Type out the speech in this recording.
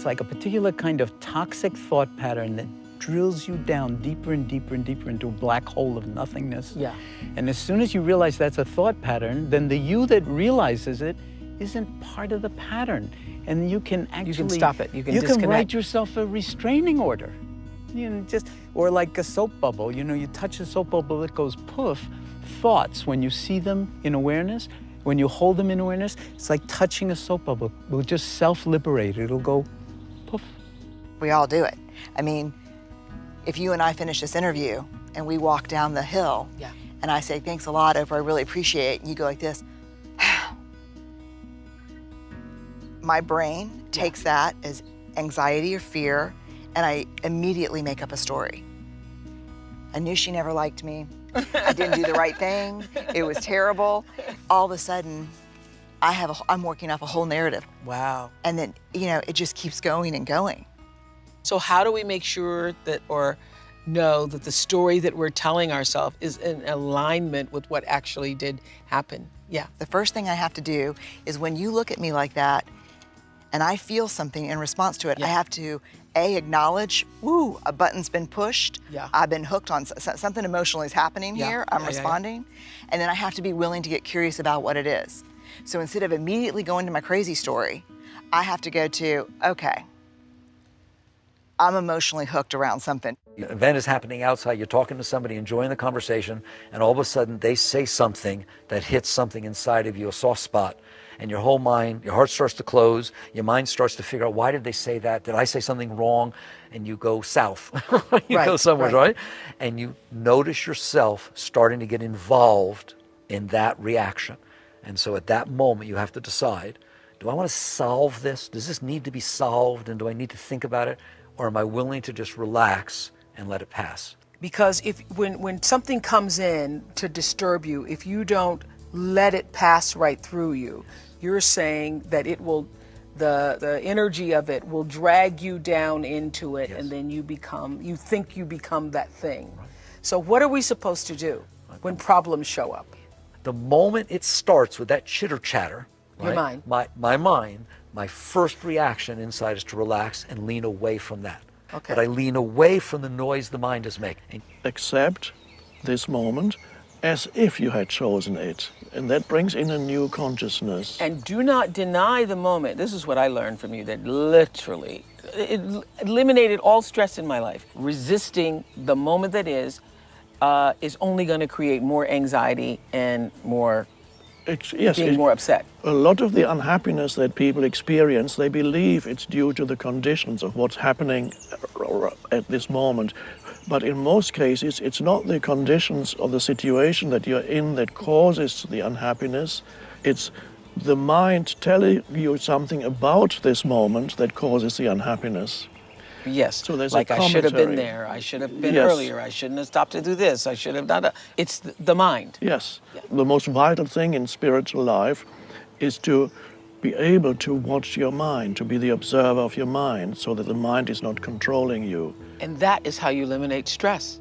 It's like a particular kind of toxic thought pattern that drills you down deeper and deeper and deeper into a black hole of nothingness. Yeah. And as soon as you realize that's a thought pattern, then the you that realizes it isn't part of the pattern. And you can actually... You can stop it. You can You disconnect. can write yourself a restraining order. You know, just, or like a soap bubble. You know, you touch a soap bubble, it goes poof. Thoughts, when you see them in awareness, when you hold them in awareness, it's like touching a soap bubble. It will just self-liberate. It'll go poof. We all do it. I mean, if you and I finish this interview and we walk down the hill, Yeah. and I say, thanks a lot, Oprah, I really appreciate it, and you go like this, my brain takes that as anxiety or fear, and I immediately make up a story. I knew she never liked me. I didn't do the right thing. It was terrible. All of a sudden, I'm working off a whole narrative. Wow. And then, you know, it just keeps going and going. So how do we make sure that, or know that the story that we're telling ourselves is in alignment with what actually did happen? Yeah. The first thing I have to do is when you look at me like that and I feel something in response to it, Yeah. I have to, A, acknowledge, woo, a button's been pushed. Yeah. I've been hooked on something emotional is happening Yeah. here. I'm Yeah, yeah, yeah. responding. And then I have to be willing to get curious about what it is. So instead of immediately going to my crazy story, I have to go to, okay, I'm emotionally hooked around something. An event is happening outside, you're talking to somebody, enjoying the conversation, and all of a sudden they say something that hits something inside of you, a soft spot, and your whole mind, your heart starts to close, your mind starts to figure out, why did they say that? Did I say something wrong? And you go south, you Right, go somewhere, right. right? And you notice yourself starting to get involved in that reaction. And so at that moment, you have to decide, do I want to solve this? Does this need to be solved? And do I need to think about it? Or am I willing to just relax and let it pass? Because when something comes in to disturb you, if you don't let it pass right through you, you're saying that it will, the energy of it will drag you down into it, Yes. and then you think you become that thing. Right. So what are we supposed to do when problems show up? The moment it starts with that chitter chatter, Your right, mind. my mind, my first reaction inside is to relax and lean away from that. Okay. But I lean away from the noise the mind is making. And Accept this moment as if you had chosen it. And that brings in a new consciousness. And do not deny the moment. This is what I learned from you, that literally, it eliminated all stress in my life. Resisting the moment that is only going to create more anxiety and more being more upset. A lot of the unhappiness that people experience, they believe it's due to the conditions of what's happening at this moment. But in most cases, it's not the conditions or the situation that you're in that causes the unhappiness. It's the mind telling you something about this moment that causes the unhappiness. Yes, So there's like a I should have been commentary. there, I should have been Yes. earlier, I shouldn't have stopped to do this, I should have done that. It's the mind. Yes. Yeah. The most vital thing in spiritual life is to be able to watch your mind, to be the observer of your mind, so that the mind is not controlling you. And that is how you eliminate stress.